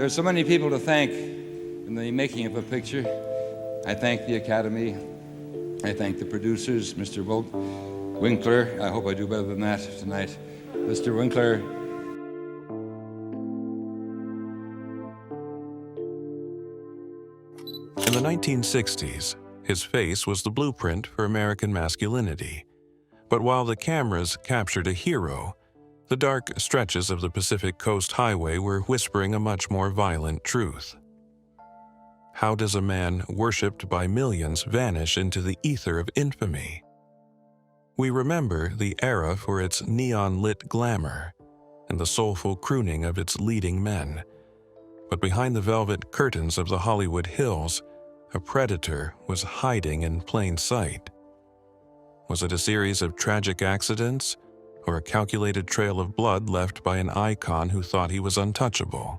There are so many people to thank in the making of a picture. I thank the Academy. I thank the producers, Mr. Winkler. I hope I do better than that tonight. Mr. Winkler. In the 1960s, his face was the blueprint for American masculinity. But while the cameras captured a hero, the dark stretches of the Pacific Coast Highway were whispering a much more violent truth. How does a man worshipped by millions vanish into the ether of infamy? We remember the era for its neon-lit glamour and the soulful crooning of its leading men. But behind the velvet curtains of the Hollywood Hills, a predator was hiding in plain sight. Was it a series of tragic accidents, or a calculated trail of blood left by an icon who thought he was untouchable?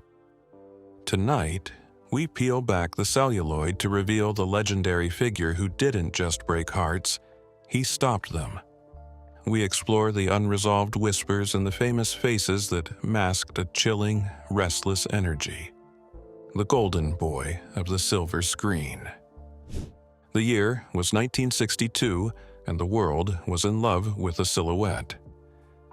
Tonight, we peel back the celluloid to reveal the legendary figure who didn't just break hearts, he stopped them. We explore the unresolved whispers and the famous faces that masked a chilling, restless energy. The golden boy of the silver screen. The year was 1962, and the world was in love with the silhouette.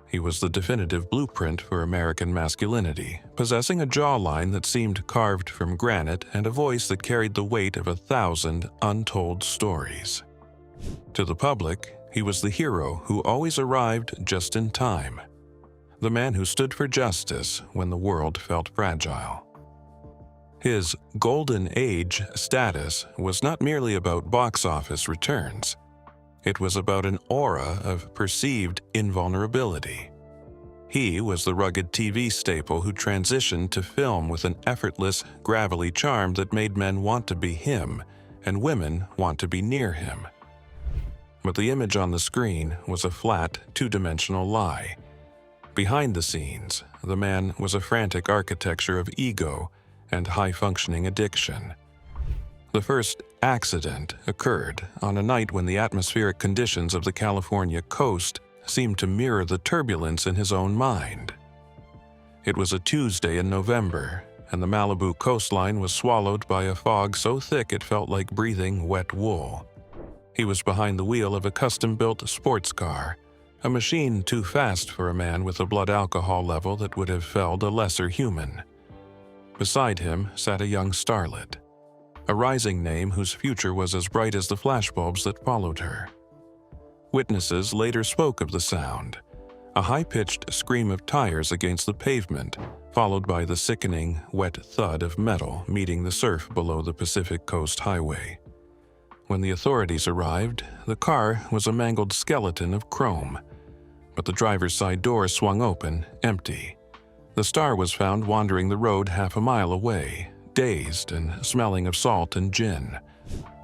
He was the definitive blueprint for American masculinity, possessing a jawline that seemed carved from granite and a voice that carried the weight of 1,000 untold stories. To the public, he was the hero who always arrived just in time, the man who stood for justice when the world felt fragile. His golden age status was not merely about box office returns. It was about an aura of perceived invulnerability. He was the rugged TV staple who transitioned to film with an effortless, gravelly charm that made men want to be him and women want to be near him. But the image on the screen was a flat, two-dimensional lie. Behind the scenes, the man was a frantic architecture of ego and high-functioning addiction. The first accident occurred on a night when the atmospheric conditions of the California coast seemed to mirror the turbulence in his own mind. It was a Tuesday in November, and the Malibu coastline was swallowed by a fog so thick it felt like breathing wet wool. He was behind the wheel of a custom-built sports car, a machine too fast for a man with a blood alcohol level that would have felled a lesser human. Beside him sat a young starlet, a rising name whose future was as bright as the flashbulbs that followed her. Witnesses later spoke of the sound, a high-pitched scream of tires against the pavement, followed by the sickening, wet thud of metal meeting the surf below the Pacific Coast Highway. When the authorities arrived, the car was a mangled skeleton of chrome, but the driver's side door swung open, empty. The star was found wandering the road half a mile away, dazed and smelling of salt and gin,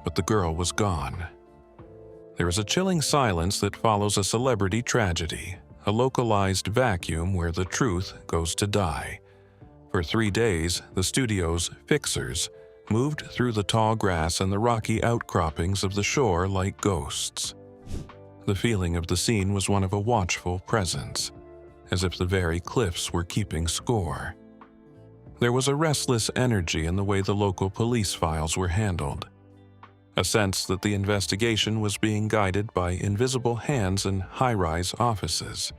but the girl was gone. There is a chilling silence that follows a celebrity tragedy, a localized vacuum where the truth goes to die. For 3 days, the studio's fixers moved through the tall grass and the rocky outcroppings of the shore like ghosts. The feeling of the scene was one of a watchful presence, as if the very cliffs were keeping score. There was a restless energy in the way the local police files were handled, a sense that the investigation was being guided by invisible hands in high-rise offices.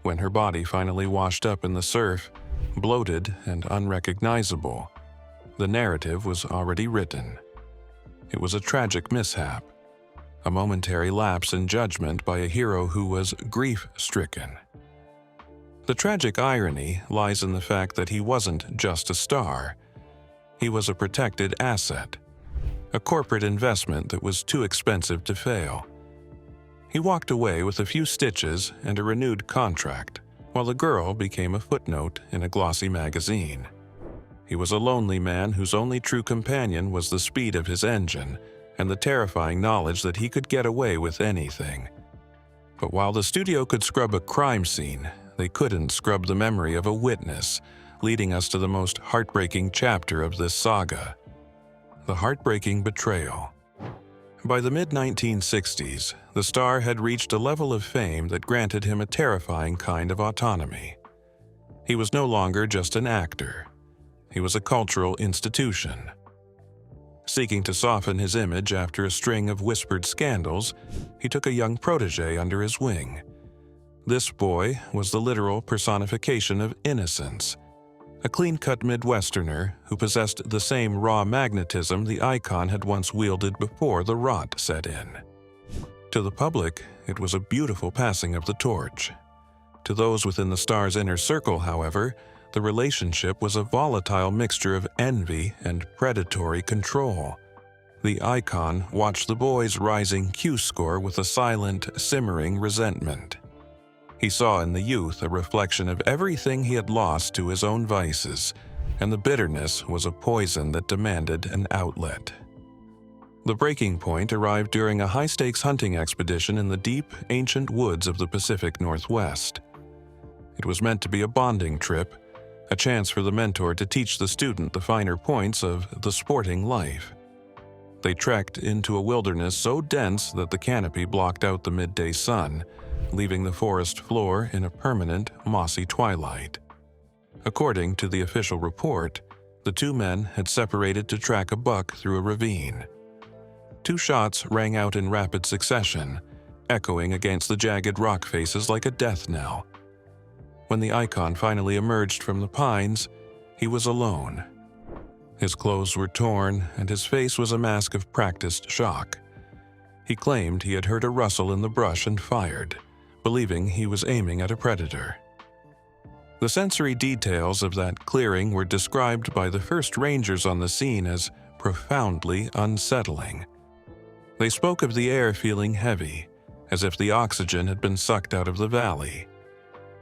When her body finally washed up in the surf, bloated and unrecognizable, the narrative was already written. It was a tragic mishap, a momentary lapse in judgment by a hero who was grief-stricken. The tragic irony lies in the fact that he wasn't just a star. He was a protected asset, a corporate investment that was too expensive to fail. He walked away with a few stitches and a renewed contract, while the girl became a footnote in a glossy magazine. He was a lonely man whose only true companion was the speed of his engine and the terrifying knowledge that he could get away with anything. But while the studio could scrub a crime scene, they couldn't scrub the memory of a witness, leading us to the most heartbreaking chapter of this saga: the heartbreaking betrayal. By the mid-1960s, the star had reached a level of fame that granted him a terrifying kind of autonomy. He was no longer just an actor. he was a cultural institution. Seeking to soften his image after a string of whispered scandals, he took a young protege under his wing. This boy was the literal personification of innocence, a clean-cut Midwesterner who possessed the same raw magnetism the icon had once wielded before the rot set in. To the public, it was a beautiful passing of the torch. To those within the star's inner circle, however, the relationship was a volatile mixture of envy and predatory control. The icon watched the boy's rising Q-score with a silent, simmering resentment. He saw in the youth a reflection of everything he had lost to his own vices, and the bitterness was a poison that demanded an outlet. The breaking point arrived during a high-stakes hunting expedition in the deep, ancient woods of the Pacific Northwest. It was meant to be a bonding trip, a chance for the mentor to teach the student the finer points of the sporting life. They trekked into a wilderness so dense that the canopy blocked out the midday sun, leaving the forest floor in a permanent, mossy twilight. According to the official report, the two men had separated to track a buck through a ravine. 2 shots rang out in rapid succession, echoing against the jagged rock faces like a death knell. When the icon finally emerged from the pines, he was alone. His clothes were torn, and his face was a mask of practiced shock. He claimed he had heard a rustle in the brush and fired, believing he was aiming at a predator. The sensory details of that clearing were described by the first rangers on the scene as profoundly unsettling. They spoke of the air feeling heavy, as if the oxygen had been sucked out of the valley.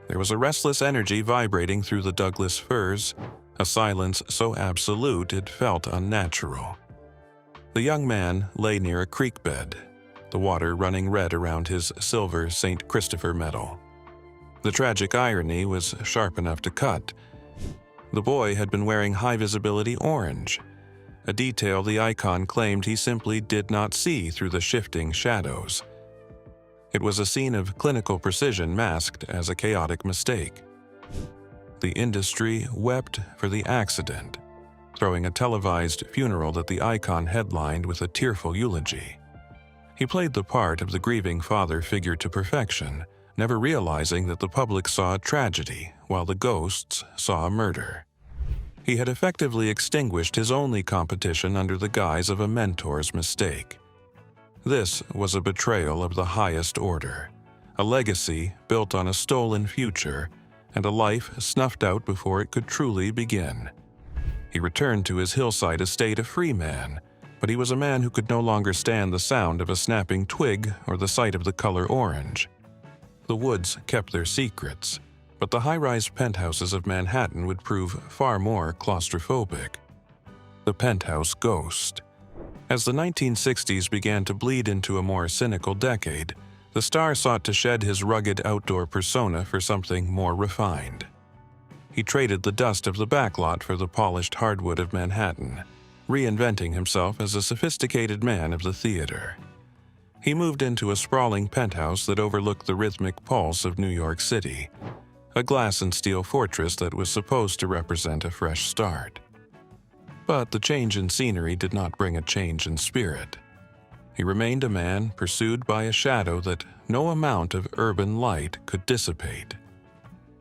There was a restless energy vibrating through the Douglas firs, a silence so absolute it felt unnatural. The young man lay near a creek bed, the water running red around his silver St. Christopher medal. The tragic irony was sharp enough to cut. The boy had been wearing high-visibility orange, a detail the icon claimed he simply did not see through the shifting shadows. It was a scene of clinical precision masked as a chaotic mistake. The industry wept for the accident, throwing a televised funeral that the icon headlined with a tearful eulogy. He played the part of the grieving father figure to perfection, never realizing that the public saw a tragedy while the ghosts saw a murder. He had effectively extinguished his only competition under the guise of a mentor's mistake. This was a betrayal of the highest order, a legacy built on a stolen future, and a life snuffed out before it could truly begin. He returned to his hillside estate a free man, but he was a man who could no longer stand the sound of a snapping twig or the sight of the color orange. The woods kept their secrets, but the high-rise penthouses of Manhattan would prove far more claustrophobic. The penthouse ghost. As the 1960s began to bleed into a more cynical decade, the star sought to shed his rugged outdoor persona for something more refined. He traded the dust of the backlot for the polished hardwood of Manhattan, reinventing himself as a sophisticated man of the theater. He moved into a sprawling penthouse that overlooked the rhythmic pulse of New York City, a glass and steel fortress that was supposed to represent a fresh start. But the change in scenery did not bring a change in spirit. He remained a man pursued by a shadow that no amount of urban light could dissipate.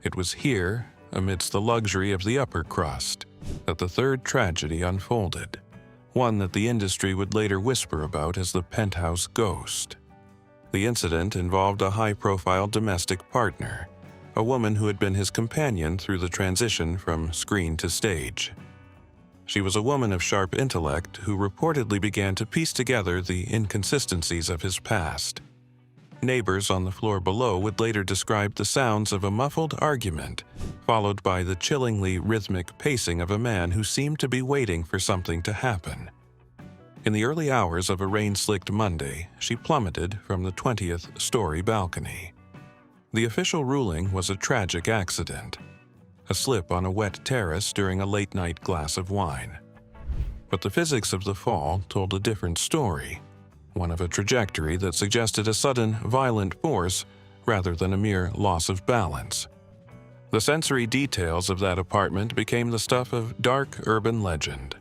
It was here, amidst the luxury of the upper crust, that the third tragedy unfolded, one that the industry would later whisper about as the penthouse ghost. The incident involved a high-profile domestic partner, a woman who had been his companion through the transition from screen to stage. She was a woman of sharp intellect who reportedly began to piece together the inconsistencies of his past. Neighbors on the floor below would later describe the sounds of a muffled argument, followed by the chillingly rhythmic pacing of a man who seemed to be waiting for something to happen. In the early hours of a rain-slicked Monday, she plummeted from the 20th story balcony. The official ruling was a tragic accident, a slip on a wet terrace during a late-night glass of wine. But the physics of the fall told a different story, one of a trajectory that suggested a sudden, violent force rather than a mere loss of balance. The sensory details of that apartment became the stuff of dark urban legend.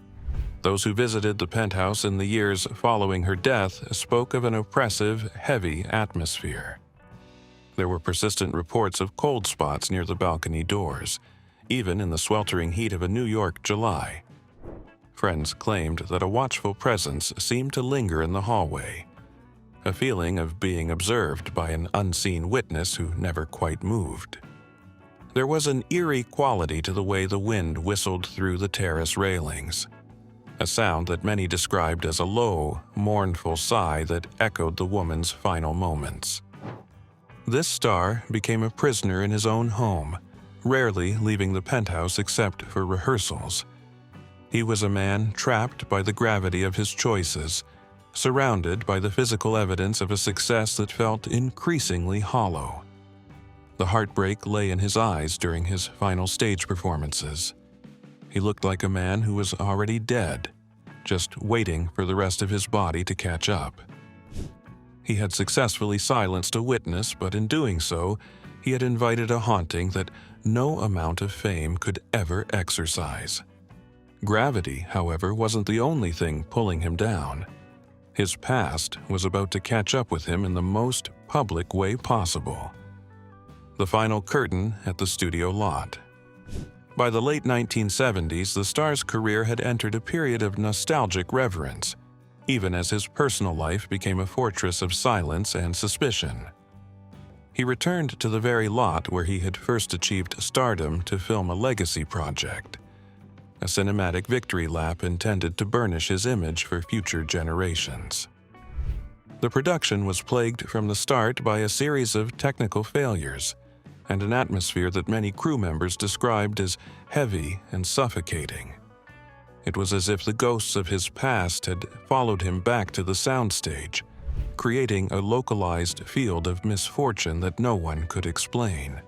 Those who visited the penthouse in the years following her death spoke of an oppressive, heavy atmosphere. There were persistent reports of cold spots near the balcony doors, even in the sweltering heat of a New York July. Friends claimed that a watchful presence seemed to linger in the hallway, a feeling of being observed by an unseen witness who never quite moved. There was an eerie quality to the way the wind whistled through the terrace railings, a sound that many described as a low, mournful sigh that echoed the woman's final moments. This star became a prisoner in his own home, rarely leaving the penthouse except for rehearsals. He was a man trapped by the gravity of his choices, surrounded by the physical evidence of a success that felt increasingly hollow. The heartbreak lay in his eyes during his final stage performances. He looked like a man who was already dead, just waiting for the rest of his body to catch up. He had successfully silenced a witness, but in doing so, he had invited a haunting that no amount of fame could ever exorcise. Gravity, however, wasn't the only thing pulling him down. His past was about to catch up with him in the most public way possible. The final curtain at the studio lot. By the late 1970s, the star's career had entered a period of nostalgic reverence, even as his personal life became a fortress of silence and suspicion. He returned to the very lot where he had first achieved stardom to film a legacy project, a cinematic victory lap intended to burnish his image for future generations. The production was plagued from the start by a series of technical failures and an atmosphere that many crew members described as heavy and suffocating. It was as if the ghosts of his past had followed him back to the soundstage, creating a localized field of misfortune that no one could explain.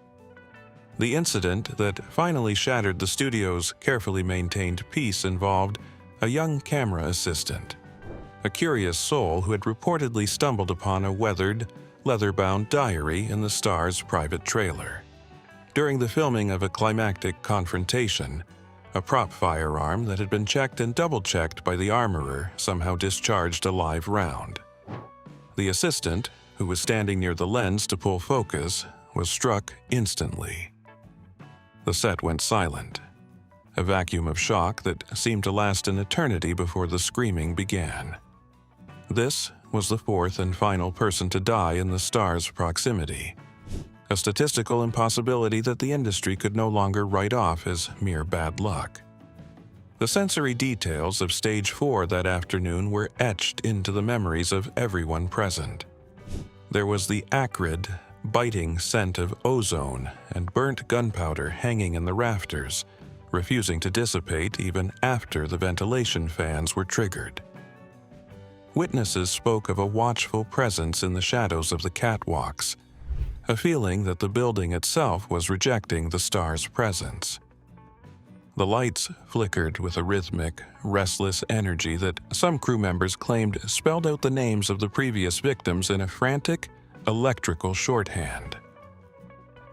The incident that finally shattered the studio's carefully maintained peace involved a young camera assistant, a curious soul who had reportedly stumbled upon a weathered, leather-bound diary in the star's private trailer. During the filming of a climactic confrontation, a prop firearm that had been checked and double-checked by the armorer somehow discharged a live round. The assistant, who was standing near the lens to pull focus, was struck instantly. The set went silent, a vacuum of shock that seemed to last an eternity before the screaming began. This was the fourth and final person to die in the star's proximity, a statistical impossibility that the industry could no longer write off as mere bad luck. The sensory details of Stage 4 that afternoon were etched into the memories of everyone present. There was the acrid, biting scent of ozone and burnt gunpowder hanging in the rafters, refusing to dissipate even after the ventilation fans were triggered. Witnesses spoke of a watchful presence in the shadows of the catwalks, a feeling that the building itself was rejecting the star's presence. The lights flickered with a rhythmic, restless energy that some crew members claimed spelled out the names of the previous victims in a frantic, electrical shorthand.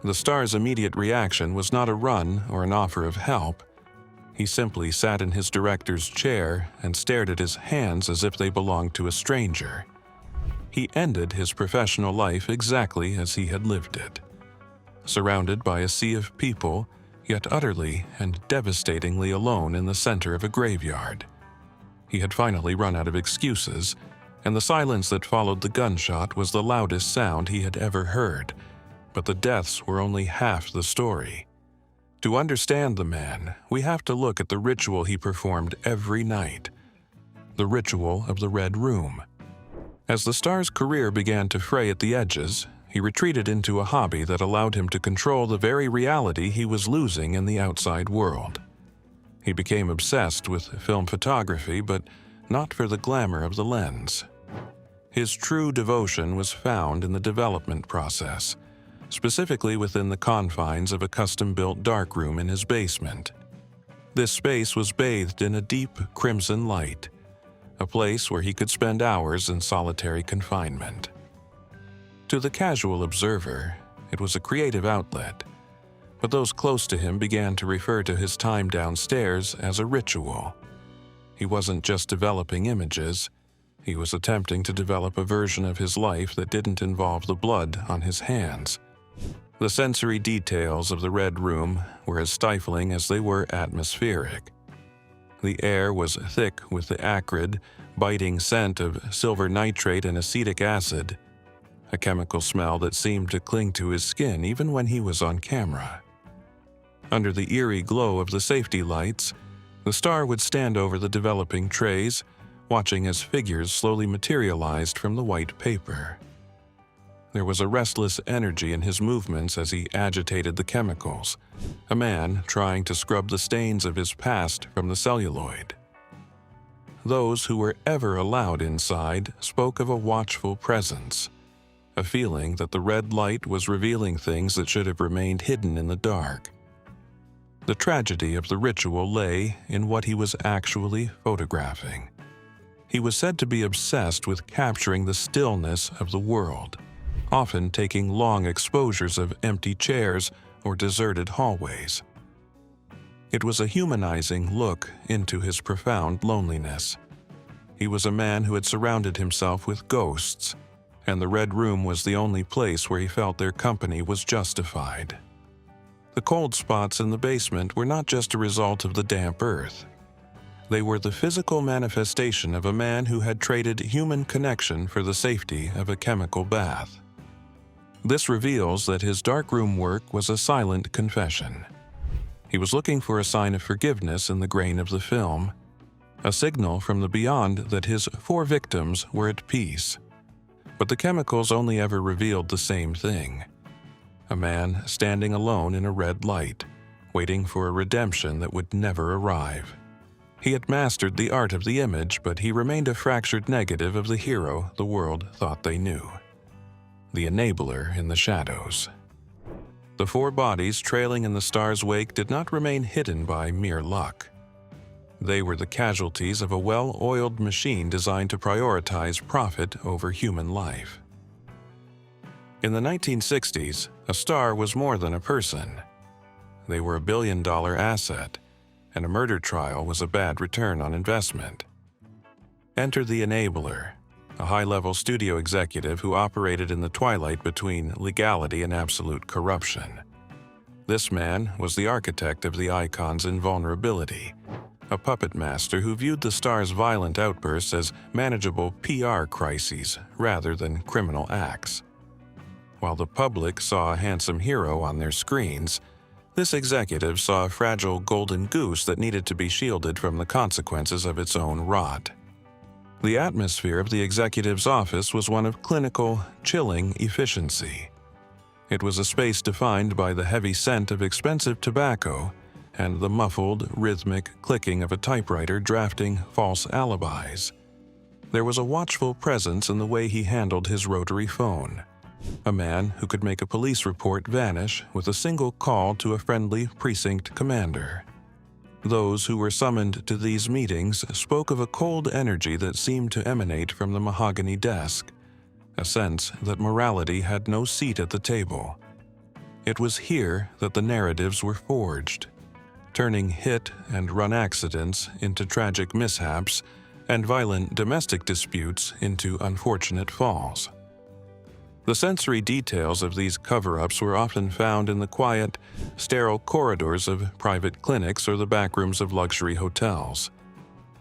The star's immediate reaction was not a run or an offer of help. He simply sat in his director's chair and stared at his hands as if they belonged to a stranger. He ended his professional life exactly as he had lived it, surrounded by a sea of people, yet utterly and devastatingly alone in the center of a graveyard. He had finally run out of excuses, and the silence that followed the gunshot was the loudest sound he had ever heard, but the deaths were only half the story. To understand the man, we have to look at the ritual he performed every night, the ritual of the Red Room. As the star's career began to fray at the edges, he retreated into a hobby that allowed him to control the very reality he was losing in the outside world. He became obsessed with film photography, but not for the glamour of the lens. His true devotion was found in the development process, specifically within the confines of a custom-built darkroom in his basement. This space was bathed in a deep crimson light, a place where he could spend hours in solitary confinement. To the casual observer, it was a creative outlet, but those close to him began to refer to his time downstairs as a ritual. He wasn't just developing images, he was attempting to develop a version of his life that didn't involve the blood on his hands. The sensory details of the Red Room were as stifling as they were atmospheric. The air was thick with the acrid, biting scent of silver nitrate and acetic acid, a chemical smell that seemed to cling to his skin even when he was on camera. Under the eerie glow of the safety lights, the star would stand over the developing trays, watching as figures slowly materialized from the white paper. There was a restless energy in his movements as he agitated the chemicals, a man trying to scrub the stains of his past from the celluloid. Those who were ever allowed inside spoke of a watchful presence, a feeling that the red light was revealing things that should have remained hidden in the dark. The tragedy of the ritual lay in what he was actually photographing. He was said to be obsessed with capturing the stillness of the world, often taking long exposures of empty chairs or deserted hallways. It was a humanizing look into his profound loneliness. He was a man who had surrounded himself with ghosts, and the Red Room was the only place where he felt their company was justified. The cold spots in the basement were not just a result of the damp earth. They were the physical manifestation of a man who had traded human connection for the safety of a chemical bath. This reveals that his darkroom work was a silent confession. He was looking for a sign of forgiveness in the grain of the film, a signal from the beyond that his 4 victims were at peace. But the chemicals only ever revealed the same thing: a man standing alone in a red light, waiting for a redemption that would never arrive. He had mastered the art of the image, but he remained a fractured negative of the hero the world thought they knew. The enabler in the shadows. The 4 bodies trailing in the star's wake did not remain hidden by mere luck. They were the casualties of a well-oiled machine designed to prioritize profit over human life. In the 1960s, a star was more than a person. They were a billion-dollar asset, and a murder trial was a bad return on investment. Enter the enabler, a high-level studio executive who operated in the twilight between legality and absolute corruption. This man was the architect of the icon's invulnerability, a puppet master who viewed the star's violent outbursts as manageable PR crises rather than criminal acts. While the public saw a handsome hero on their screens, this executive saw a fragile golden goose that needed to be shielded from the consequences of its own rot. The atmosphere of the executive's office was one of clinical, chilling efficiency. It was a space defined by the heavy scent of expensive tobacco and the muffled, rhythmic clicking of a typewriter drafting false alibis. There was a watchful presence in the way he handled his rotary phone, a man who could make a police report vanish with a single call to a friendly precinct commander. Those who were summoned to these meetings spoke of a cold energy that seemed to emanate from the mahogany desk, a sense that morality had no seat at the table. It was here that the narratives were forged, turning hit and run accidents into tragic mishaps and violent domestic disputes into unfortunate falls. The sensory details of these cover-ups were often found in the quiet, sterile corridors of private clinics or the backrooms of luxury hotels.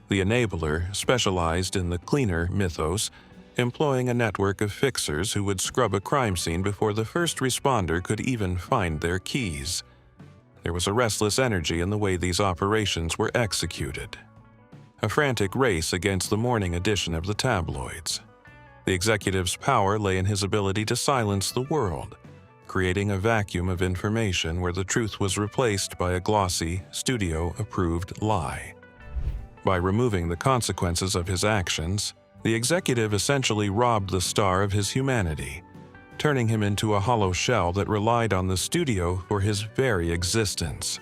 The enabler specialized in the cleaner mythos, employing a network of fixers who would scrub a crime scene before the first responder could even find their keys. There was a restless energy in the way these operations were executed, a frantic race against the morning edition of the tabloids. The executive's power lay in his ability to silence the world, creating a vacuum of information where the truth was replaced by a glossy, studio-approved lie. By removing the consequences of his actions, the executive essentially robbed the star of his humanity, turning him into a hollow shell that relied on the studio for his very existence.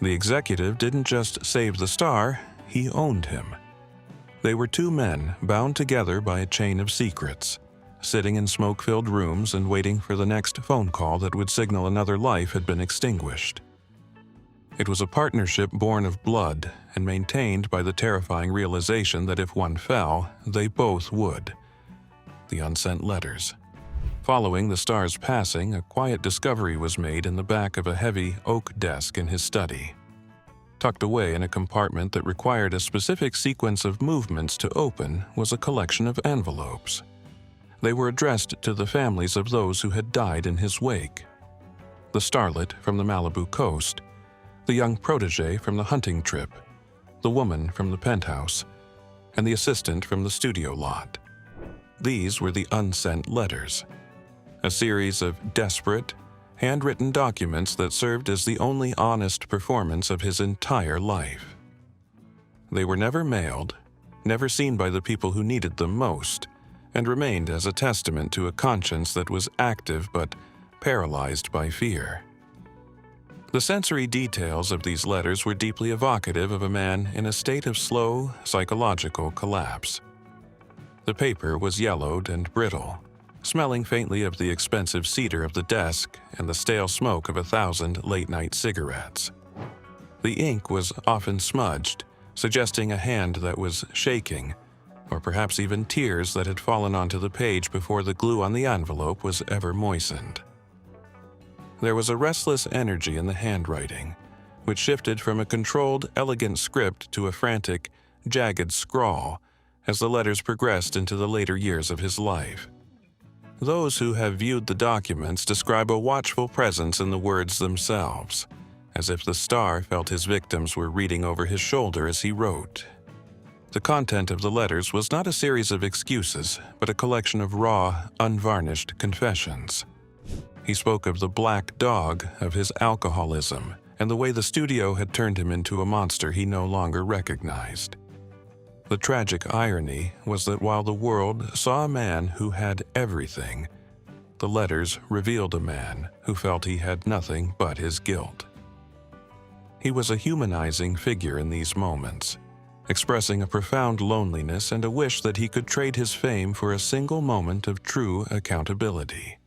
The executive didn't just save the star, he owned him. They were 2 men bound together by a chain of secrets, sitting in smoke-filled rooms and waiting for the next phone call that would signal another life had been extinguished. It was a partnership born of blood and maintained by the terrifying realization that if one fell, they both would. The unsent letters. Following the star's passing, a quiet discovery was made in the back of a heavy oak desk in his study. Tucked away in a compartment that required a specific sequence of movements to open was a collection of envelopes. They were addressed to the families of those who had died in his wake. The starlet from the Malibu coast, the young protege from the hunting trip, the woman from the penthouse, and the assistant from the studio lot. These were the unsent letters, a series of desperate, handwritten documents that served as the only honest performance of his entire life. They were never mailed, never seen by the people who needed them most, and remained as a testament to a conscience that was active but paralyzed by fear. The sensory details of these letters were deeply evocative of a man in a state of slow psychological collapse. The paper was yellowed and brittle, smelling faintly of the expensive cedar of the desk and the stale smoke of 1,000 late-night cigarettes. The ink was often smudged, suggesting a hand that was shaking, or perhaps even tears that had fallen onto the page before the glue on the envelope was ever moistened. There was a restless energy in the handwriting, which shifted from a controlled, elegant script to a frantic, jagged scrawl as the letters progressed into the later years of his life. Those who have viewed the documents describe a watchful presence in the words themselves, as if the star felt his victims were reading over his shoulder as he wrote. The content of the letters was not a series of excuses, but a collection of raw, unvarnished confessions. He spoke of the black dog of his alcoholism and the way the studio had turned him into a monster he no longer recognized. The tragic irony was that while the world saw a man who had everything, the letters revealed a man who felt he had nothing but his guilt. He was a humanizing figure in these moments, expressing a profound loneliness and a wish that he could trade his fame for a single moment of true accountability.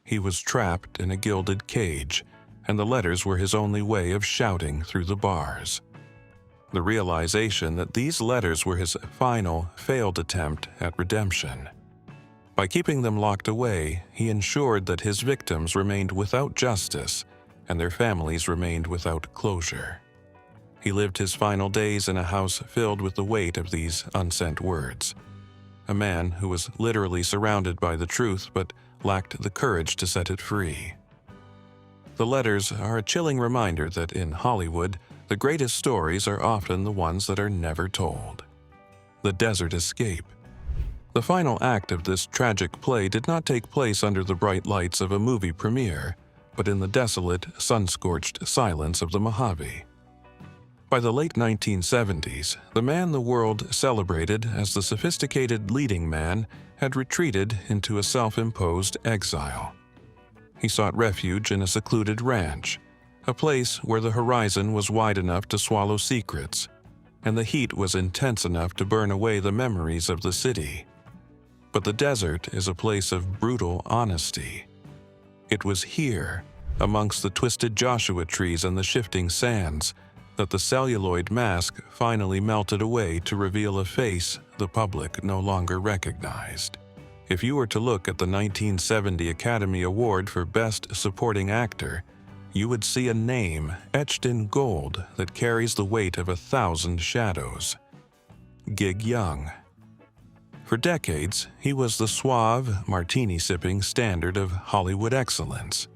He was trapped in a gilded cage, and the letters were his only way of shouting through the bars. The realization that these letters were his final, failed attempt at redemption. By keeping them locked away, he ensured that his victims remained without justice and their families remained without closure. He lived his final days in a house filled with the weight of these unsent words. A man who was literally surrounded by the truth but lacked the courage to set it free. The letters are a chilling reminder that in Hollywood, the greatest stories are often the ones that are never told. The Desert Escape. The final act of this tragic play did not take place under the bright lights of a movie premiere, but in the desolate, sun-scorched silence of the Mojave. By the late 1970s, the man the world celebrated as the sophisticated leading man had retreated into a self-imposed exile. He sought refuge in a secluded ranch, a place where the horizon was wide enough to swallow secrets, and the heat was intense enough to burn away the memories of the city. But the desert is a place of brutal honesty. It was here, amongst the twisted Joshua trees and the shifting sands, that the celluloid mask finally melted away to reveal a face the public no longer recognized. If you were to look at the 1970 Academy Award for Best Supporting Actor, you would see a name etched in gold that carries the weight of 1,000 shadows. Gig Young. For decades, he was the suave, martini-sipping standard of Hollywood excellence.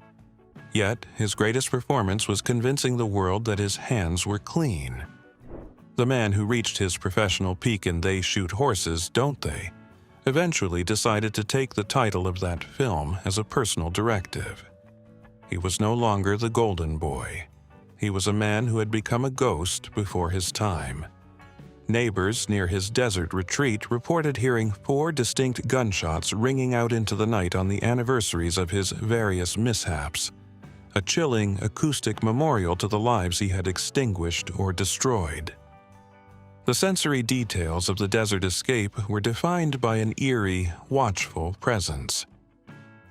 Yet, his greatest performance was convincing the world that his hands were clean. The man who reached his professional peak in They Shoot Horses, Don't They? Eventually decided to take the title of that film as a personal directive. He was no longer the golden boy. He was a man who had become a ghost before his time. Neighbors near his desert retreat reported hearing 4 distinct gunshots ringing out into the night on the anniversaries of his various mishaps, a chilling acoustic memorial to the lives he had extinguished or destroyed. The sensory details of the desert escape were defined by an eerie, watchful presence.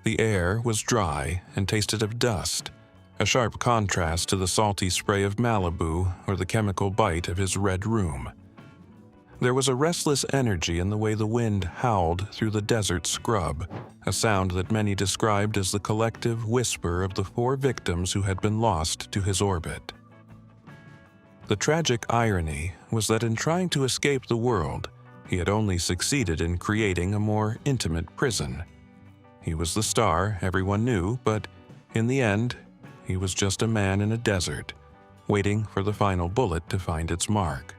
The air was dry and tasted of dust, a sharp contrast to the salty spray of Malibu or the chemical bite of his red room. There was a restless energy in the way the wind howled through the desert scrub, a sound that many described as the collective whisper of the 4 victims who had been lost to his orbit. The tragic irony was that in trying to escape the world, he had only succeeded in creating a more intimate prison. He was the star everyone knew, but in the end, he was just a man in a desert, waiting for the final bullet to find its mark.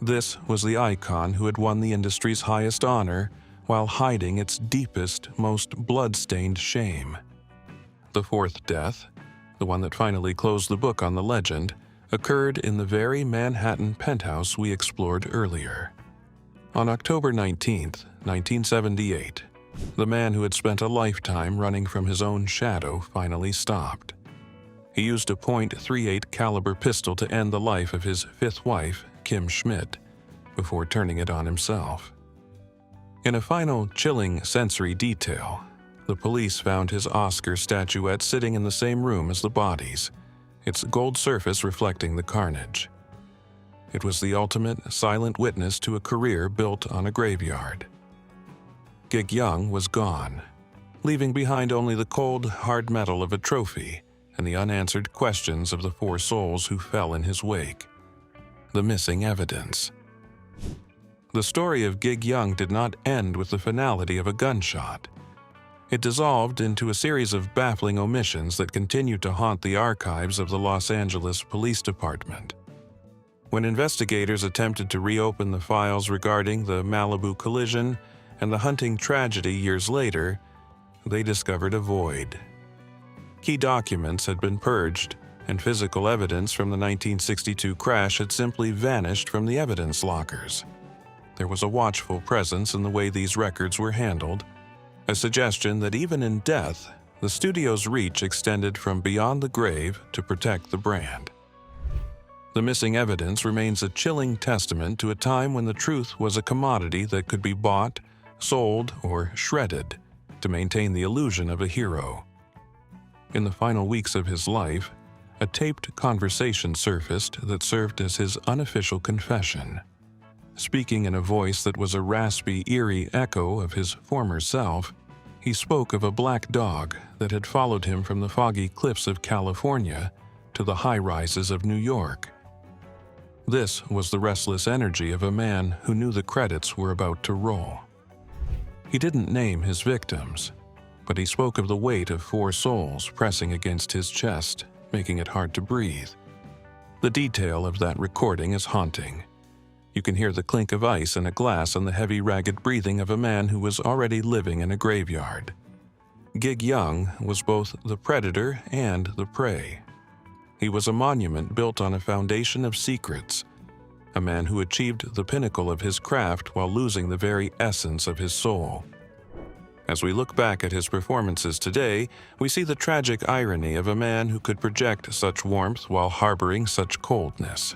This was the icon who had won the industry's highest honor while hiding its deepest, most blood-stained shame. The 4th death, the one that finally closed the book on the legend, occurred in the very Manhattan penthouse we explored earlier. On October 19, 1978, the man who had spent a lifetime running from his own shadow finally stopped. He used a .38 caliber pistol to end the life of his 5th wife, Kim Schmidt, before turning it on himself. In a final chilling sensory detail, the police found his Oscar statuette sitting in the same room as the bodies, its gold surface reflecting the carnage. It was the ultimate silent witness to a career built on a graveyard. Gig Young was gone, leaving behind only the cold, hard metal of a trophy and the unanswered questions of the 4 souls who fell in his wake. The missing evidence. The story of Gig Young did not end with the finality of a gunshot. It dissolved into a series of baffling omissions that continue to haunt the archives of the Los Angeles Police Department. When investigators attempted to reopen the files regarding the Malibu collision and the hunting tragedy years later, they discovered a void. Key documents had been purged, and physical evidence from the 1962 crash had simply vanished from the evidence lockers. There was a watchful presence in the way these records were handled, a suggestion that even in death, the studio's reach extended from beyond the grave to protect the brand. The missing evidence remains a chilling testament to a time when the truth was a commodity that could be bought, sold, or shredded to maintain the illusion of a hero. In the final weeks of his life, a taped conversation surfaced that served as his unofficial confession. Speaking in a voice that was a raspy, eerie echo of his former self, he spoke of a black dog that had followed him from the foggy cliffs of California to the high-rises of New York. This was the restless energy of a man who knew the credits were about to roll. He didn't name his victims, but he spoke of the weight of 4 souls pressing against his chest, making it hard to breathe. The detail of that recording is haunting. You can hear the clink of ice in a glass and the heavy, ragged breathing of a man who was already living in a graveyard. Gig Young was both the predator and the prey. He was a monument built on a foundation of secrets, a man who achieved the pinnacle of his craft while losing the very essence of his soul. As we look back at his performances today, we see the tragic irony of a man who could project such warmth while harboring such coldness.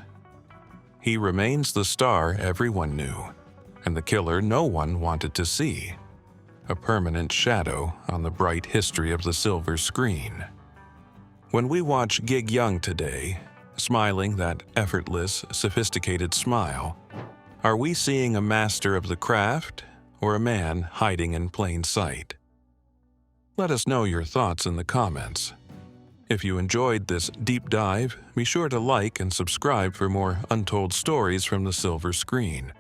He remains the star everyone knew, and the killer no one wanted to see, a permanent shadow on the bright history of the silver screen. When we watch Gig Young today, smiling that effortless, sophisticated smile, are we seeing a master of the craft or a man hiding in plain sight? Let us know your thoughts in the comments. If you enjoyed this deep dive, be sure to like and subscribe for more untold stories from the silver screen.